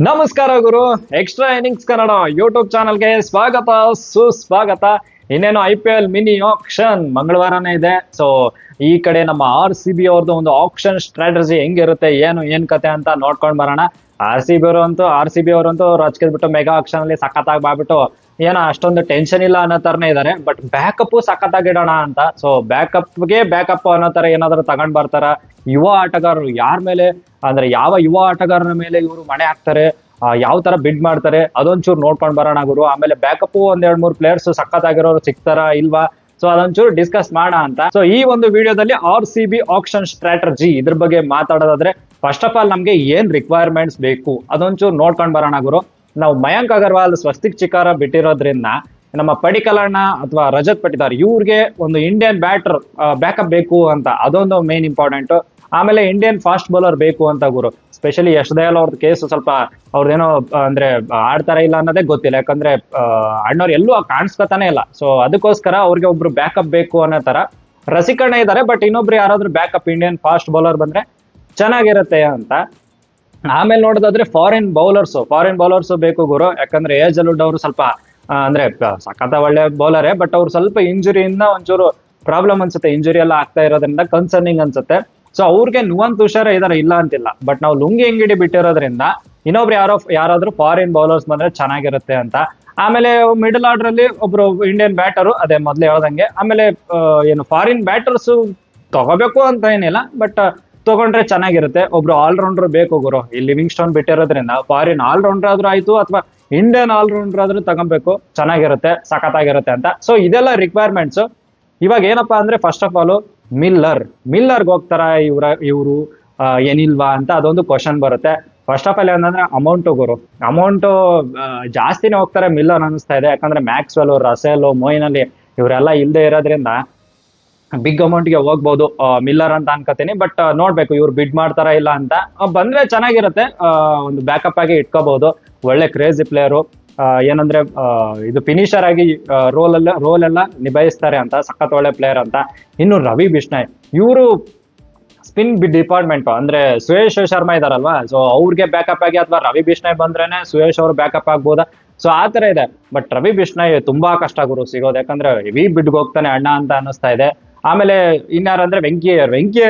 ನಮಸ್ಕಾರ ಗುರು. Extra innings Kannada YouTube ಚಾನಲ್ಗೆ ಸ್ವಾಗತ ಸುಸ್ವಾಗತ. ಇನ್ನೇನು IPL ಮಿನಿ ಆಕ್ಷನ್ ಮಂಗಳವಾರನೇ ಇದೆ. ಸೊ ಈ ಕಡೆ ನಮ್ಮ RCB ಅವ್ರದ್ದು ಒಂದು ಆಕ್ಷನ್ ಸ್ಟ್ರಾಟಜಿ ಹೆಂಗಿರುತ್ತೆ, ಏನ್ ಕತೆ ಅಂತ ನೋಡ್ಕೊಂಡ್ ಬರೋಣ. RCB ಅವರಂತೂ ರಚ್ಕಿದ್ಬಿಟ್ಟು ಮೆಗಾ ಆಕ್ಷನ್ ಅಲ್ಲಿ ಸಖತ್ತಾಗಿ ಮಾಡ್ಬಿಟ್ಟು ಏನೋ ಅಷ್ಟೊಂದು ಟೆನ್ಷನ್ ಇಲ್ಲ ಅನ್ನೋ ತರನೇ ಇದಾರೆ. ಬಟ್ ಬ್ಯಾಕಪ್ ಸಖತ್ತಾಗಿ ಇಡೋಣ ಅಂತ. ಸೊ ಬ್ಯಾಕಪ್ ಅನ್ನೋ ತರ ಏನಾದ್ರು ತಗೊಂಡ್ ಬರ್ತಾರ. ಯುವ ಆಟಗಾರರು ಯಾರ ಮೇಲೆ ಅಂದ್ರೆ ಯಾವ ಯುವ ಆಟಗಾರರ ಮೇಲೆ ಇವರು ಮಣೆ ಹಾಕ್ತಾರೆ, ಯಾವ ತರ ಬಿಡ್ ಮಾಡ್ತಾರೆ ಅದೊಂಚೂರು ನೋಡ್ಕೊಂಡ್ ಬರೋಣ ಗುರು. ಆಮೇಲೆ ಬ್ಯಾಕಪ್ ಒಂದ್ 2-3 ಪ್ಲೇಯರ್ಸ್ ಸಖತ್ತಾಗಿರೋರು ಸಿಗ್ತಾರ ಇಲ್ವಾ, ಸೊ ಅದೊಂಚೂರು ಡಿಸ್ಕಸ್ ಮಾಡೋಣ ಅಂತ. ಸೊ ಈ ಒಂದು ವಿಡಿಯೋದಲ್ಲಿ RCB ಆಕ್ಷನ್ ಸ್ಟ್ರಾಟಜಿ ಇದ್ರ ಬಗ್ಗೆ ಮಾತಾಡೋದಾದ್ರೆ, ಫಸ್ಟ್ ಆಫ್ ಆಲ್ ನಮ್ಗೆ ಏನ್ ರಿಕ್ವೈರ್ಮೆಂಟ್ಸ್ ಬೇಕು ಅದೊಂಚೂರು ನೋಡ್ಕೊಂಡ್ ಬರೋಣ ಗುರು. ನಾವು ಮಯಾಂಕ್ ಅಗರ್ವಾಲ್, ಸ್ವಸ್ತಿಕ್ ಚಿಕಾರ ಬಿಟ್ಟಿರೋದ್ರಿಂದ ನಮ್ಮ ಪಡಿಕಲಣ್ಣ ಅಥವಾ ರಜತ್ ಪಟಿದಾರ್ ಇವ್ರಿಗೆ ಒಂದು ಇಂಡಿಯನ್ ಬ್ಯಾಟರ್ ಬ್ಯಾಕಪ್ ಬೇಕು ಅಂತ, ಅದೊಂದು ಮೇನ್ ಇಂಪಾರ್ಟೆಂಟ್. ಆಮೇಲೆ ಇಂಡಿಯನ್ ಫಾಸ್ಟ್ ಬೌಲರ್ ಬೇಕು ಅಂತ ಗುರು. ಸ್ಪೆಷಲಿ ಯಶ್ ದಯಾಲ್ ಅವ್ರದ್ದು ಕೇಸ್ ಸ್ವಲ್ಪ ಅವ್ರದ್ದೇನೋ ಅಂದ್ರೆ ಆಡ್ತಾರ ಇಲ್ಲ ಅನ್ನೋದೇ ಗೊತ್ತಿಲ್ಲ. ಯಾಕಂದ್ರೆ ಅಣ್ಣವ್ರು ಎಲ್ಲೂ ಕಾಣಿಸ್ಕೊತಾನೆ ಇಲ್ಲ. ಸೊ ಅದಕ್ಕೋಸ್ಕರ ಅವ್ರಿಗೆ ಒಬ್ರು ಬ್ಯಾಕಪ್ ಬೇಕು ಅನ್ನೋ ತರ ರಸಿಕಣ್ಣ ಇದಾರೆ. ಬಟ್ ಇನ್ನೊಬ್ರು ಯಾರಾದ್ರೂ ಬ್ಯಾಕಪ್ ಇಂಡಿಯನ್ ಫಾಸ್ಟ್ ಬೌಲರ್ ಬಂದ್ರೆ ಚೆನ್ನಾಗಿರುತ್ತೆ ಅಂತ. ಆಮೇಲೆ ನೋಡೋದಾದ್ರೆ ಫಾರಿನ್ ಬೌಲರ್ಸ್ ಬೇಕು ಗುರು. ಯಾಕಂದ್ರೆ ಏಜಲ್ವುಡ್ ಅವರು ಸ್ವಲ್ಪ ಅಂದ್ರೆ ಸಖತ್ ಒಳ್ಳೆ ಬೌಲರೇ, ಬಟ್ ಅವ್ರು ಸ್ವಲ್ಪ ಇಂಜುರಿಯಿಂದ ಒಂಚೂರು ಪ್ರಾಬ್ಲಮ್ ಅನ್ಸುತ್ತೆ. ಇಂಜುರಿ ಎಲ್ಲ ಆಗ್ತಾ ಇರೋದ್ರಿಂದ ಕನ್ಸರ್ನಿಂಗ್ ಅನ್ಸುತ್ತೆ. ಸೊ ಅವ್ರಿಗೆ ನುವಂತ್ ತುಷಾರ ಇದಾರೆ, ಇಲ್ಲ ಅಂತಿಲ್ಲ. ಬಟ್ ನಾವು ಲುಂಗಿ ಅಂಗಡಿ ಬಿಟ್ಟಿರೋದ್ರಿಂದ ಇನ್ನೊಬ್ರು ಯಾರಾದ್ರೂ ಫಾರಿನ್ ಬೌಲರ್ಸ್ ಬಂದ್ರೆ ಚೆನ್ನಾಗಿರುತ್ತೆ ಅಂತ. ಆಮೇಲೆ ಮಿಡಲ್ ಆರ್ಡರ್ ಅಲ್ಲಿ ಒಬ್ರು ಇಂಡಿಯನ್ ಬ್ಯಾಟರು, ಅದೇ ಮೊದ್ಲು ಹೇಳ್ದಂಗೆ. ಆಮೇಲೆ ಏನು ಫಾರಿನ್ ಬ್ಯಾಟರ್ಸ್ ತಗೋಬೇಕು ಅಂತ ಏನಿಲ್ಲ, ಬಟ್ ತಗೊಂಡ್ರೆ ಚೆನ್ನಾಗಿರುತ್ತೆ. ಒಬ್ರು ಆಲ್ರೌಂಡರ್ ಬೇಕು ಗುರು. ಈ ಲಿವಿಂಗ್ ಸ್ಟೋನ್ ಬಿಟ್ಟಿರೋದ್ರಿಂದ ಫಾರಿನ್ ಆಲ್ರೌಂಡರ್ ಆದ್ರೂ ಆಯ್ತು ಅಥವಾ ಇಂಡಿಯನ್ ಆಲ್ರೌಂಡರ್ ಆದ್ರೂ ತಗೊಬೇಕು, ಚೆನ್ನಾಗಿರುತ್ತೆ, ಸಖತ್ತಾಗಿರುತ್ತೆ ಅಂತ. ಸೊ ಇದೆಲ್ಲ ರಿಕ್ವೈರ್ಮೆಂಟ್ಸ್. ಇವಾಗ ಏನಪ್ಪಾ ಅಂದ್ರೆ, ಫಸ್ಟ್ ಆಫ್ ಆಲ್ ಮಿಲ್ಲರ್ಗೆ ಹೋಗ್ತಾರ ಇವರು ಏನಿಲ್ವಾ ಅಂತ ಅದೊಂದು ಕ್ವಶನ್ ಬರುತ್ತೆ. ಫಸ್ಟ್ ಆಫ್ ಆಲ್ ಏನಂದ್ರೆ ಅಮೌಂಟ್ ಜಾಸ್ತಿನೇ ಹೋಗ್ತಾರೆ ಮಿಲ್ಲರ್ ಅನಿಸ್ತಾ ಇದೆ. ಯಾಕಂದ್ರೆ ಮ್ಯಾಕ್ಸ್ವೆಲ್, ರಸೆಲ್, ಮೊಯಿನ್ ಅಲಿ ಇವರೆಲ್ಲ ಇಲ್ಲದೆ ಇರೋದ್ರಿಂದ ಬಿಗ್ ಅಮೌಂಟ್ಗೆ ಹೋಗ್ಬೋದು ಮಿಲ್ಲರ್ ಅಂತ ಅನ್ಕೋತೀನಿ. ಬಟ್ ನೋಡ್ಬೇಕು ಇವ್ರು ಬಿಡ್ ಮಾಡ್ತಾರ ಇಲ್ಲ ಅಂತ. ಬಂದ್ರೆ ಚೆನ್ನಾಗಿರುತ್ತೆ, ಒಂದು ಬ್ಯಾಕಪ್ ಆಗಿ ಇಟ್ಕೋಬಹುದು. ಒಳ್ಳೆ ಕ್ರೇಜಿ ಪ್ಲೇಯರು, ಏನಂದ್ರೆ ಇದು ಫಿನಿಷರ್ ಆಗಿ ರೋಲ್ ಎಲ್ಲ ನಿಭಾಯಿಸ್ತಾರೆ ಅಂತ, ಸಖತ್ ಒಳ್ಳೆ ಪ್ಲೇಯರ್ ಅಂತ. ಇನ್ನು ರವಿ ಬಿಷ್ಣಾಯ್, ಇವರು ಸ್ಪಿನ್ ಡಿಪಾರ್ಟ್ಮೆಂಟ್ ಅಂದ್ರೆ ಸುಯೇಶ್ ಶರ್ಮಾ ಇದಾರಲ್ವಾ, ಸೊ ಅವ್ರಿಗೆ ಬ್ಯಾಕಪ್ ಆಗಿ ಅಥವಾ ರವಿ ಬಿಷ್ಣಾಯ್ ಬಂದ್ರೇನೆ ಸುಯೇಶ್ ಅವ್ರು ಬ್ಯಾಕಪ್ ಆಗ್ಬೋದಾ, ಸೊ ಆ ತರ ಇದೆ. ಬಟ್ ರವಿ ಬಿಷ್ಣಾಯ್ ತುಂಬಾ ಕಷ್ಟ ಗುರು ಸಿಗೋದು. ಯಾಕಂದ್ರೆ ಹೆವಿ ಬಿಡ್ಗೆ ಹೋಗ್ತಾನೆ ಅಣ್ಣ ಅಂತ ಅನಿಸ್ತಾ ಇದೆ. ಆಮೇಲೆ ಇನ್ಯಾರಂದ್ರೆ ವೆಂಕಿ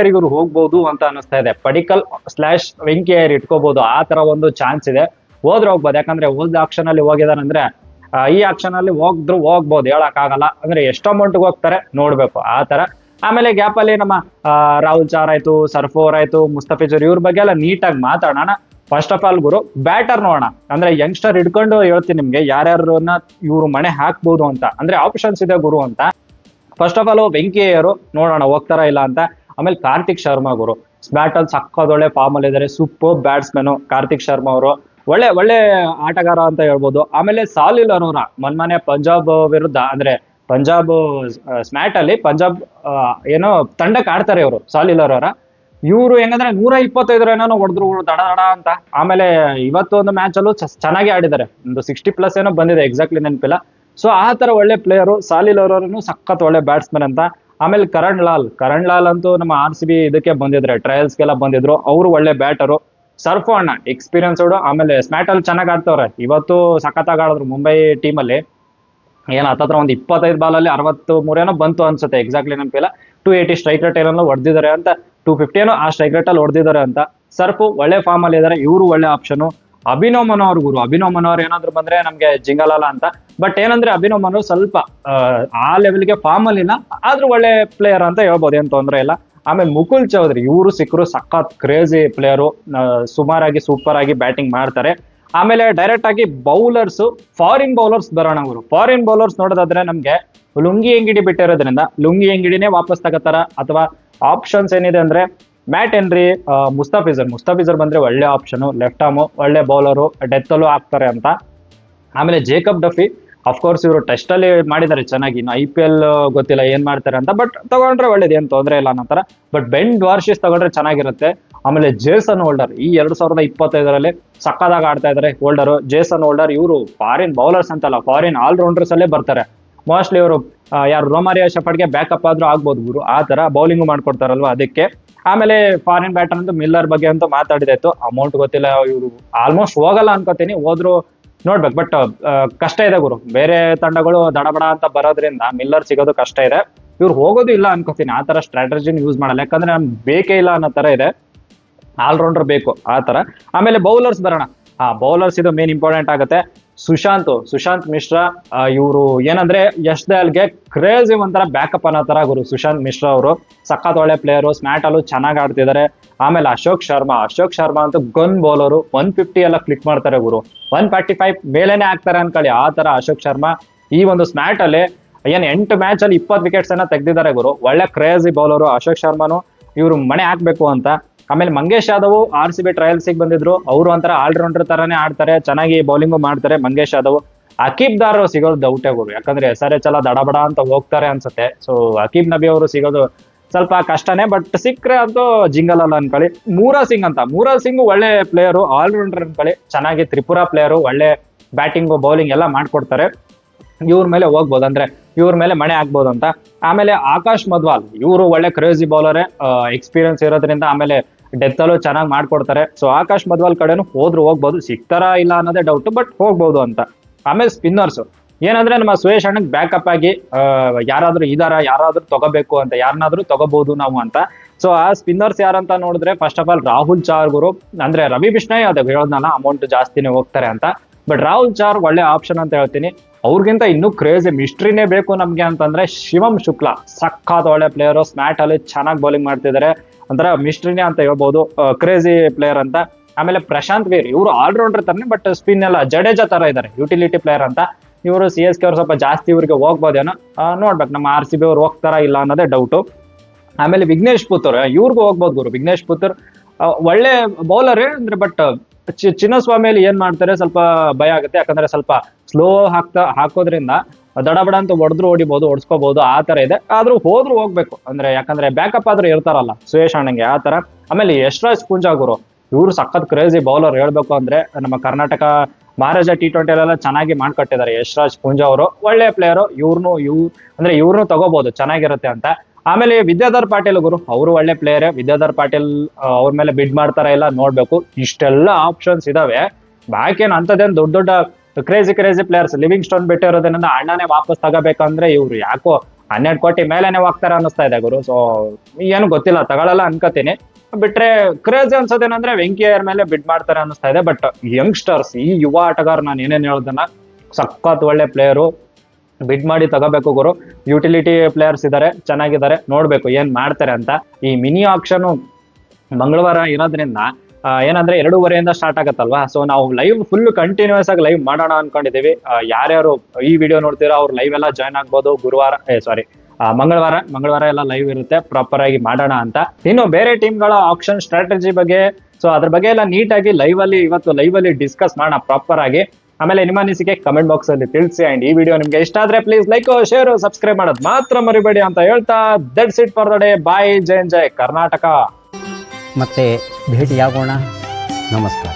ಇವರು ಹೋಗ್ಬೋದು ಅಂತ ಅನಿಸ್ತಾ ಇದೆ. ಪಡಿಕಲ್ / ವೆಂಕಿ ಇಟ್ಕೋಬಹುದು, ಆ ತರ ಒಂದು ಚಾನ್ಸ್ ಇದೆ. ಹೋಗ್ಬೋದು. ಯಾಕಂದ್ರೆ ಓಲ್ಡ್ ಆಕ್ಷನ್ ಅಲ್ಲಿ ಹೋಗಿದಾರಂದ್ರೆ ಈ ಆಕ್ಷನ್ ಅಲ್ಲಿ ಹೋಗ್ಬೋದು, ಹೇಳಕ್ ಆಗಲ್ಲ. ಅಂದ್ರೆ ಎಷ್ಟು ಅಮೌಂಟ್ ಹೋಗ್ತಾರೆ ನೋಡ್ಬೇಕು, ಆ ತರ. ಆಮೇಲೆ ಗ್ಯಾಪ್ ಅಲ್ಲಿ ನಮ್ಮ ರಾಹುಲ್ ಚಾರ್ ಆಯ್ತು, ಸರ್ಫೋರ್ ಆಯ್ತು, ಮುಸ್ತಫಿಜುರ್ ಇವ್ರ ಬಗ್ಗೆ ಎಲ್ಲ ನೀಟಾಗಿ ಮಾತಾಡೋಣ. First of all Guru batter ನೋಡೋಣ. ಅಂದ್ರೆ ಯಂಗ್ಸ್ಟರ್ ಹಿಡ್ಕೊಂಡು ಹೇಳ್ತೀನಿ ನಿಮ್ಗೆ ಯಾರ್ಯಾರನ್ನ ಇವ್ರು ಮಣೆ ಹಾಕ್ಬೋದು ಅಂತ. ಅಂದ್ರೆ ಆಪ್ಷನ್ಸ್ ಇದೆ ಗುರು ಅಂತ. ಫಸ್ಟ್ ಆಫ್ ಆಲ್ ವೆಂಕಿ ನೋಡೋಣ ಹೋಗ್ತಾರ ಇಲ್ಲ ಅಂತ. ಆಮೇಲೆ ಕಾರ್ತಿಕ್ ಶರ್ಮಾ ಗುರು, ಬ್ಯಾಟ್ ಅಲ್ಲಿ ಸಕ್ಕದೊಳ್ಳೆ ಫಾರ್ಮ್ ಅಲ್ಲಿ ಇದಾರೆ. ಸೂಪರ್ ಬ್ಯಾಟ್ಸ್ಮನ್ ಕಾರ್ತಿಕ್ ಶರ್ಮಾ ಅವರು, ಒಳ್ಳೆ ಆಟಗಾರ ಅಂತ ಹೇಳ್ಬೋದು. ಆಮೇಲೆ ಸಾಲಿಲ್ ಅರೋರಾ ಮೊನ್ನೆ ಪಂಜಾಬ್ ವಿರುದ್ಧ ಅಂದ್ರೆ ಪಂಜಾಬ್ ಸ್ಮ್ಯಾಟ್ ಅಲ್ಲಿ ಪಂಜಾಬ್ ಏನೋ ತಂಡಕ್ಕೆ ಆಡ್ತಾರೆ ಇವರು. ಸಾಲಿಲ್ ಅರೋರಾ ಇವರು ಹೆಂಗಂದ್ರೆ 125 ರನ್ ಹೊಡೆದ್ರು ದಡ ಅಂತ. ಆಮೇಲೆ ಇವತ್ತು ಒಂದು ಮ್ಯಾಚ್ ಅಲ್ಲೂ ಚೆನ್ನಾಗಿ ಆಡಿದ್ದಾರೆ, ಒಂದು 60+ ಏನೋ ಬಂದಿದೆ, ಎಕ್ಸಾಕ್ಟ್ಲಿ ನೆನಪಿಲ್ಲ. ಸೊ ಆ ತರ ಒಳ್ಳೆ ಪ್ಲೇಯರು. ಸಾಲಿಲ್ ಅರೋರನು ಸಖತ್ ಒಳ್ಳೆ ಬ್ಯಾಟ್ಸ್ಮನ್ ಅಂತ. ಆಮೇಲೆ ಕರಣ್ ಲಾಲ್ ಅಂತೂ ನಮ್ಮ RCB ಇದಕ್ಕೆ ಬಂದಿದ್ರೆ, ಟ್ರಯಲ್ಸ್ಗೆಲ್ಲ ಬಂದಿದ್ರು. ಅವರು ಒಳ್ಳೆ ಬ್ಯಾಟರು. ಸರ್ಫು ಅಣ್ಣ ಎಕ್ಸ್ಪೀರಿಯನ್ಸ್ಡ್. ಆಮೇಲೆ ಸ್ಮ್ಯಾಟ್ ಅಲ್ಲಿ ಚೆನ್ನಾಗಿ ಆಡ್ತವ್ರೆ. ಇವತ್ತು ಸಖತ್ತಾಗಿ ಆಡಿದ್ರು ಮುಂಬೈ ಟೀಮಲ್ಲಿ. ಏನ್ ಹತ್ತತ್ರ ಒಂದು 25 ಬಾಲಲ್ಲಿ 63 ಏನೋ ಬಂತು ಅನ್ಸುತ್ತೆ, ಎಕ್ಸಾಕ್ಟ್ಲಿ ನೆನಪಿಲ್ಲ. 280 ಸ್ಟ್ರೈಕ್ ರೇಟ್ ಏನೋ ಹೊಡೆದಿದ್ದಾರೆ ಅಂತ, 250 ಏನೋ ಆ ಸ್ಟ್ರೈಕ್ ರೇಟ್ ಅಲ್ಲಿ ಹೊಡೆದಿದ್ದಾರೆ ಅಂತ. ಸರ್ಫು ಒಳ್ಳೆ ಫಾರ್ಮ್ ಅಲ್ಲಿ ಇದಾರೆ, ಇವರು ಒಳ್ಳೆ ಆಪ್ಷನ್. ಅಭಿನವ್ ಮನೋಹರ್ ಏನಾದ್ರು ಬಂದ್ರೆ ನಮ್ಗೆ ಜಿಂಗಲಲ್ಲ ಅಂತ. ಬಟ್ ಏನಂದ್ರೆ ಅಭಿನವ್ ಮನೋಹರ್ ಸ್ವಲ್ಪ ಆ ಲೆವೆಲ್ಗೆ ಫಾರ್ಮ್ ಅಲ್ಲಿ ಇಲ್ಲ, ಆದ್ರೂ ಒಳ್ಳೆ ಪ್ಲೇಯರ್ ಅಂತ ಹೇಳ್ಬೋದು, ಏನ್ ತೊಂದ್ರೆ ಇಲ್ಲ. ಆಮೇಲೆ ಮುಕುಲ್ ಚೌಧರಿ ಇವರು ಸಿಕ್ಕರು, ಸಖತ್ ಕ್ರೇಜಿ ಪ್ಲೇಯರು, ಸುಮಾರಾಗಿ ಸೂಪರ್ ಆಗಿ ಬ್ಯಾಟಿಂಗ್ ಮಾಡ್ತಾರೆ. ಆಮೇಲೆ ಡೈರೆಕ್ಟ್ ಆಗಿ ಫಾರಿನ್ ಬೌಲರ್ಸ್ ಬರೋಣ ಅವರು. ಫಾರಿನ್ ಬೌಲರ್ಸ್ ನೋಡೋದಾದ್ರೆ ನಮ್ಗೆ ಲುಂಗಿ ಅಂಗಡಿ ಬಿಟ್ಟಿರೋದ್ರಿಂದ ಲುಂಗಿ ಅಂಗಡಿನೇ ವಾಪಸ್ ತಗೋತಾರ, ಅಥವಾ ಆಪ್ಷನ್ಸ್ ಏನಿದೆ ಅಂದ್ರೆ ಮ್ಯಾಟ್ ಹೆನ್ರಿ, ಮುಸ್ತಫಿಜರ್ ಬಂದ್ರೆ ಒಳ್ಳೆ ಆಪ್ಷನ್. ಲೆಫ್ಟ್ ಆರ್ಮ್ ಒಳ್ಳೆ ಬೌಲರು, ಡೆತ್ ಅಲ್ಲೂ ಆಗ್ತಾರೆ ಅಂತ. ಆಮೇಲೆ ಜೇಕಬ್ ಡಫಿ, ಅಫ್ಕೋರ್ಸ್ ಇವರು ಟೆಸ್ಟ್ ಅಲ್ಲಿ ಮಾಡಿದ್ದಾರೆ ಚೆನ್ನಾಗಿ. ಇನ್ನು IPL ಗೊತ್ತಿಲ್ಲ ಏನ್ ಮಾಡ್ತಾರೆ ಅಂತ, ಬಟ್ ತಗೊಂಡ್ರೆ ಒಳ್ಳೇದು, ಏನ್ ತೊಂದ್ರೆ ಇಲ್ಲ ಅನ್ನೋ ತರ. ಬಟ್ ಬೆನ್ ವಾರ್ಶಿಸ್ ತಗೊಂಡ್ರೆ ಚೆನ್ನಾಗಿರುತ್ತೆ. ಆಮೇಲೆ ಜೇಸನ್ ಹೋಲ್ಡರ್ ಈ 2025ರಲ್ಲಿ ಸಕ್ಕದಾಗ ಆಡ್ತಾ ಇದಾರೆ ಹೋಲ್ಡರು. ಜೇಸನ್ ಹೋಲ್ಡರ್ ಇವರು ಫಾರಿನ್ ಬೌಲರ್ಸ್ ಅಂತಲ್ಲ, ಫಾರಿನ್ ಆಲ್ರೌಂಡರ್ಸ್ ಅಲ್ಲೇ ಬರ್ತಾರೆ ಮೋಸ್ಟ್ಲಿ. ಇವರು ಯಾರು ರೋಮಾರಿಯಾ ಶೆಫರ್ಡ್ಗೆ ಬ್ಯಾಕಪ್ ಆದ್ರೂ ಆಗ್ಬೋದು ಗುರು, ಆ ತರ ಬೌಲಿಂಗ್ ಮಾಡ್ಕೊಡ್ತಾರಲ್ವಾ ಅದಕ್ಕೆ. ಆಮೇಲೆ ಫಾರಿನ್ ಬ್ಯಾಟರ್ ಅಂತೂ ಮಿಲ್ಲರ್ ಬಗ್ಗೆ ಅಂತೂ ಮಾತಾಡಿದಾಯ್ತು. ಅಮೌಂಟ್ ಗೊತ್ತಿಲ್ಲ, ಇವರು ಆಲ್ಮೋಸ್ಟ್ ಹೋಗಲ್ಲ ಅನ್ಕೋತೀನಿ, ಹೋದ್ರು ನೋಡ್ಬೇಕು. ಬಟ್ ಕಷ್ಟ ಇದೆ ಗುರು, ಬೇರೆ ತಂಡಗಳು ದಡಬಡ ಅಂತ ಬರೋದ್ರಿಂದ ಮಿಲ್ಲರ್ ಸಿಗೋದು ಕಷ್ಟ ಇದೆ. ಇವ್ರು ಹೋಗೋದು ಇಲ್ಲ ಅನ್ಕೋತೀನಿ, ಆ ತರ ಸ್ಟ್ರಾಟಜಿನ ಯೂಸ್ ಮಾಡಲ್ಲ, ಯಾಕಂದ್ರೆ ನಮ್ಗೆ ಬೇಕೇ ಇಲ್ಲ ಅನ್ನೋ ತರ ಇದೆ, ಆಲ್ರೌಂಡರ್ ಬೇಕು ಆ ತರ. ಆಮೇಲೆ ಬೌಲರ್ಸ್ ಬರೋಣ. ಬೌಲರ್ಸ್ ಇದು ಮೇನ್ ಇಂಪಾರ್ಟೆಂಟ್ ಆಗುತ್ತೆ. ಸುಶಾಂತ್ ಮಿಶ್ರಾ, ಇವರು ಏನಂದ್ರೆ ಯಶ್ ದಯಾಲ್ಗೆ ಕ್ರೇಜಿ ಒಂಥರ ಬ್ಯಾಕಪ್ ಅನ್ನೋ ತರ ಗುರು. ಸುಶಾಂತ್ ಮಿಶ್ರಾ ಅವರು ಸಖತ್ ಒಳ್ಳೆ ಪ್ಲೇಯರು, ಸ್ಮ್ಯಾಟ್ ಅಲ್ಲೂ ಚೆನ್ನಾಗಿ ಆಡ್ತಿದ್ದಾರೆ. ಆಮೇಲೆ ಅಶೋಕ್ ಶರ್ಮಾ ಅಂತೂ ಗನ್ ಬೌಲರು, 150 ಎಲ್ಲ ಕ್ಲಿಕ್ ಮಾಡ್ತಾರೆ ಗುರು, 145 ಮೇಲೇನೆ ಹಾಕ್ತಾರೆ ಅನ್ಕೊಳ್ಳಿ ಆ ತರ ಅಶೋಕ್ ಶರ್ಮಾ. ಈ ಒಂದು ಸ್ಮ್ಯಾಟ್ ಅಲ್ಲಿ 8 ಮ್ಯಾಚ್ ಅಲ್ಲಿ 20 ವಿಕೆಟ್ಸ್ ಅನ್ನ ತೆಗ್ದಿದ್ದಾರೆ ಗುರು. ಒಳ್ಳೆ ಕ್ರೇಜಿ ಬೌಲರು ಅಶೋಕ್ ಶರ್ಮಾನು, ಇವರು ಮಣೆ ಹಾಕ್ಬೇಕು ಅಂತ. ಆಮೇಲೆ ಮಂಗೇಶ್ ಯಾದವ್ RCB ಟ್ರಯಲ್ಸಿಗೆ ಬಂದಿದ್ರು, ಅವರು ಒಂಥರ ಆಲ್ರೌಂಡರ್ ತರಾನೇ ಆಡ್ತಾರೆ, ಚೆನ್ನಾಗಿ ಬೌಲಿಂಗು ಮಾಡ್ತಾರೆ ಮಂಗೇಶ್ ಯಾದವ್. ಅಕೀಬ್ ದಾರ್ ಸಿಗೋದು ಡೌಟೇ ಗುರು, ಯಾಕಂದ್ರೆ SRH ಎಲ್ಲ ದಡಬಡ ಅಂತ ಹೋಗ್ತಾರೆ ಅನ್ಸುತ್ತೆ. ಸೊ ಅಕೀಬ್ ನಬಿ ಅವರು ಸಿಗೋದು ಸ್ವಲ್ಪ ಕಷ್ಟನೇ, ಬಟ್ ಸಿಕ್ಕರೆ ಅಂತೂ ಜಿಂಗಲ್ ಅಲ್ಲ ಅನ್ಕೊಳ್ಳಿ. ಮೂರಾ ಸಿಂಗ್ ಒಳ್ಳೆ ಪ್ಲೇಯರು, ಆಲ್ರೌಂಡರ್ ಅನ್ಕೊಳ್ಳಿ, ಚೆನ್ನಾಗಿ ತ್ರಿಪುರಾ ಪ್ಲೇಯರು, ಒಳ್ಳೆ ಬ್ಯಾಟಿಂಗು ಬೌಲಿಂಗ್ ಎಲ್ಲ ಮಾಡ್ಕೊಡ್ತಾರೆ. ಇವ್ರ ಮೇಲೆ ಹೋಗ್ಬೋದು, ಅಂದ್ರೆ ಇವ್ರ ಮೇಲೆ ಮಣೆ ಆಗ್ಬೋದು ಅಂತ. ಆಮೇಲೆ ಆಕಾಶ್ ಮಧ್ವಾಲ್, ಇವರು ಒಳ್ಳೆ ಕ್ರೇಜಿ ಬೌಲರೇ, ಎಕ್ಸ್ಪೀರಿಯನ್ಸ್ ಇರೋದ್ರಿಂದ, ಆಮೇಲೆ ಡೆತ್ ಅಲ್ಲೂ ಚೆನ್ನಾಗಿ ಮಾಡ್ಕೊಡ್ತಾರೆ. ಸೊ ಆಕಾಶ್ ಮಧ್ವಾಲ್ ಕಡೆನೂ ಹೋಗ್ಬೋದು, ಸಿಗ್ತಾರಾ ಇಲ್ಲ ಅನ್ನೋದೇ ಡೌಟ್, ಬಟ್ ಹೋಗ್ಬೋದು ಅಂತ. ಆಮೇಲೆ ಸ್ಪಿನ್ನರ್ಸ್ ಏನಂದ್ರೆ ನಮ್ಮ ಸುರೇಶ್ ಅಣ್ಣಗ್ ಬ್ಯಾಕಪ್ ಆಗಿ ಯಾರಾದ್ರೂ ತಗೋಬೇಕು ಅಂತ, ಯಾರನ್ನಾದ್ರೂ ತಗೋಬಹುದು ನಾವು ಅಂತ. ಸೊ ಆ ಸ್ಪಿನ್ನರ್ಸ್ ಯಾರಂತ ನೋಡಿದ್ರೆ ಫಸ್ಟ್ ಆಫ್ ಆಲ್ ರಾಹುಲ್ ಚಾರ್ ಗುರು, ಅಂದ್ರೆ ರವಿ ಬಿಷ್ಣಯ್ ಅದೇ ಹೇಳೋದ್ನಲ್ಲ ಅಮೌಂಟ್ ಜಾಸ್ತಿನೇ ಹೋಗ್ತಾರೆ ಅಂತ, ಬಟ್ ರಾಹುಲ್ ಚಾರ್ ಒಳ್ಳೆ ಆಪ್ಷನ್ ಅಂತ ಹೇಳ್ತೀನಿ. ಅವ್ರಿಗಿಂತ ಇನ್ನೂ ಕ್ರೇಜಿ ಮಿಸ್ಟ್ರಿನೇ ಬೇಕು ನಮ್ಗೆ ಅಂತಂದ್ರೆ ಶಿವಮ್ ಶುಕ್ಲಾ, ಸಖತ್ ಒಳ್ಳೆ ಪ್ಲೇಯರು, ಸ್ಮ್ಯಾಟ್ ಅಲ್ಲಿ ಚೆನ್ನಾಗಿ ಬೌಲಿಂಗ್ ಮಾಡ್ತಿದ್ದಾರೆ, ಒಂಥರ ಮಿಸ್ಟ್ರಿನೇ ಅಂತ ಹೇಳ್ಬೋದು, ಕ್ರೇಜಿ ಪ್ಲೇಯರ್ ಅಂತ. ಆಮೇಲೆ ಪ್ರಶಾಂತ್ ವೀರ್, ಇವರು ಆಲ್ರೌಂಡರ್ ತರನೇ, ಬಟ್ ಸ್ಪಿನ್ ಎಲ್ಲ ಜಡೇಜಾ ತರ ಇದ್ದಾರೆ, ಯುಟಿಲಿಟಿ ಪ್ಲೇಯರ್ ಅಂತ. ಇವರು CSK ಅವ್ರು ಸ್ವಲ್ಪ ಜಾಸ್ತಿ ಇವ್ರಿಗೆ ಹೋಗ್ಬೋದೇನೋ, ನೋಡ್ಬೇಕು ನಮ್ಮ RCB ಅವ್ರು ಹೋಗ್ತಾರಾ ಇಲ್ಲ ಅನ್ನೋದೇ ಡೌಟು. ಆಮೇಲೆ ವಿಘ್ನೇಶ್ ಪುತ್ತೂರ್, ಇವ್ರಿಗೂ ಹೋಗ್ಬೋದು ಗುರು. ವಿಘ್ನೇಶ್ ಪುತ್ತೂರ್ ಒಳ್ಳೆ ಬೌಲರೇ ಅಂದ್ರೆ, ಬಟ್ ಚಿನ್ನಸ್ವಾಮಿಯಲ್ಲಿ ಏನ್ ಮಾಡ್ತಾರೆ ಸ್ವಲ್ಪ ಭಯ ಆಗುತ್ತೆ, ಯಾಕಂದ್ರೆ ಸ್ವಲ್ಪ ಸ್ಲೋ ಹಾಕೋದ್ರಿಂದ ದಡಬಡ ಅಂತ ಹೊಡಿಬಹುದು, ಓಡಿಸ್ಕೋಬಹುದು ಆ ತರ ಇದೆ. ಆದ್ರೂ ಹೋಗ್ಬೇಕು, ಅಂದ್ರೆ ಯಾಕಂದ್ರೆ ಬ್ಯಾಕಪ್ ಆದ್ರೂ ಇರ್ತಾರಲ್ಲ ಸುರೇಶ್ ಅಣ್ಣಂಗೆ ಆ ತರ. ಆಮೇಲೆ ಯಶ್ರಾಜ್ ಪೂಂಜಾ ಗುರು, ಇವ್ರು ಸಖತ್ ಕ್ರೇಜಿ ಬೌಲರ್, ಹೇಳ್ಬೇಕು ಅಂದ್ರೆ ನಮ್ಮ ಕರ್ನಾಟಕ ಮಹಾರಾಜ T20 ಎಲ್ಲ ಚೆನ್ನಾಗಿ ಮಾಡ್ಕೊಟ್ಟಿದ್ದಾರೆ ಯಶ್ರಾಜ್ ಪೂಂಜಾ ಅವರು, ಒಳ್ಳೆ ಪ್ಲೇಯರು. ಇವ್ರನ್ನು ತಗೋಬಹುದು, ಚೆನ್ನಾಗಿರುತ್ತೆ ಅಂತ. ಆಮೇಲೆ ವಿದ್ಯಾಧರ್ ಪಾಟೀಲ್ ಗುರು, ಅವರು ಒಳ್ಳೆ ಪ್ಲೇಯರ್. ವಿದ್ಯಾಧರ್ ಪಾಟೀಲ್ ಅವ್ರ ಮೇಲೆ ಬಿಡ್ ಮಾಡ್ತಾರ ಇಲ್ಲ ನೋಡ್ಬೇಕು. ಇಷ್ಟೆಲ್ಲ ಆಪ್ಷನ್ಸ್ ಇದಾವೆ, ಬಾಕೇನ್ ಅಂತದೇನು ದೊಡ್ಡ ಕ್ರೇಜಿ ಪ್ಲೇಯರ್ಸ್ ಲಿವಿಂಗ್ ಸ್ಟೋನ್ ಬಿಟ್ಟಿರೋದ್ರಿಂದ ಅಣ್ಣನೇ ವಾಪಸ್ ತಗೋಬೇಕಂದ್ರೆ ಇವ್ರು ಯಾಕೋ 12 ಕೋಟಿ ಮೇಲೆನೆ ಹೋಗ್ತಾರೆ ಅನ್ನಿಸ್ತಾ ಇದೆ ಗುರು. ಸೊ ಏನು ಗೊತ್ತಿಲ್ಲ, ತಗೊಳಲ್ಲ ಅನ್ಕೋತೀನಿ. ಬಿಟ್ರೆ ಕ್ರೇಜಿ ಅನ್ಸೋದೇನಂದ್ರೆ ವೆಂಕಿ ಅಯ್ಯರ್ ಮೇಲೆ ಬಿಡ್ ಮಾಡ್ತಾರೆ ಅನ್ನಿಸ್ತಾ ಇದೆ. ಬಟ್ ಯಂಗ್ಸ್ಟರ್ಸ್, ಈ ಯುವ ಆಟಗಾರ ನಾನು ಏನೇನ್ ಹೇಳೋದನ್ನ ಸಖತ್ ಒಳ್ಳೆ ಪ್ಲೇಯರು, ಬಿಡ್ ಮಾಡಿ ತಗೋಬೇಕು ಗುರು. ಯುಟಿಲಿಟಿ ಪ್ಲೇಯರ್ಸ್ ಇದಾರೆ, ಚೆನ್ನಾಗಿದ್ದಾರೆ, ನೋಡ್ಬೇಕು ಏನ್ ಮಾಡ್ತಾರೆ ಅಂತ. ಈ ಮಿನಿ ಆಕ್ಷನ್ ಮಂಗಳವಾರ ಇರೋದ್ರಿಂದ ಏನಂದ್ರೆ 2:30 ಸ್ಟಾರ್ಟ್ ಆಗತ್ತಲ್ವಾ. ಸೊ ನಾವು ಲೈವ್ ಫುಲ್ ಕಂಟಿನ್ಯೂಸ್ ಆಗಿ ಲೈವ್ ಮಾಡೋಣ ಅನ್ಕೊಂಡಿದೀವಿ. ಯಾರ್ಯಾರು ಈ ವಿಡಿಯೋ ನೋಡ್ತೀರಾ ಅವ್ರು ಲೈವ್ ಎಲ್ಲ ಜಾಯ್ನ್ ಆಗ್ಬೋದು. ಮಂಗಳವಾರ ಎಲ್ಲ ಲೈವ್ ಇರುತ್ತೆ, ಪ್ರಾಪರ್ ಆಗಿ ಮಾಡೋಣ ಅಂತ. ಇನ್ನು ಬೇರೆ ಟೀಮ್ಗಳ ಆಪ್ಷನ್ ಸ್ಟ್ರಾಟಜಿ ಬಗ್ಗೆ, ಸೊ ಅದ್ರ ಬಗ್ಗೆ ಎಲ್ಲ ನೀಟಾಗಿ ಇವತ್ತು ಲೈವ್ ಅಲ್ಲಿ ಡಿಸ್ಕಸ್ ಮಾಡೋಣ ಪ್ರಾಪರ್ ಆಗಿ. ಆಮೇಲೆ ನಿಮ್ಮ ಅನಿಸಿಕೆ ಕಮೆಂಟ್ ಬಾಕ್ಸ್ ಅಲ್ಲಿ ತಿಳಿಸಿ. ಅಂಡ್ ಈ ವಿಡಿಯೋ ನಿಮ್ಗೆ ಇಷ್ಟ ಆದ್ರೆ ಪ್ಲೀಸ್ ಲೈಕ್, ಶೇರ್, ಸಬ್ಸ್ಕ್ರೈಬ್ ಮಾಡೋದು ಮಾತ್ರ ಮರಿಬೇಡಿ ಅಂತ ಹೇಳ್ತಾ, that's it for the day. Bye, ಜೈ ಕರ್ನಾಟಕ. ಮತ್ತೆ ಭೇಟಿಯಾಗೋಣ. ನಮಸ್ಕಾರ.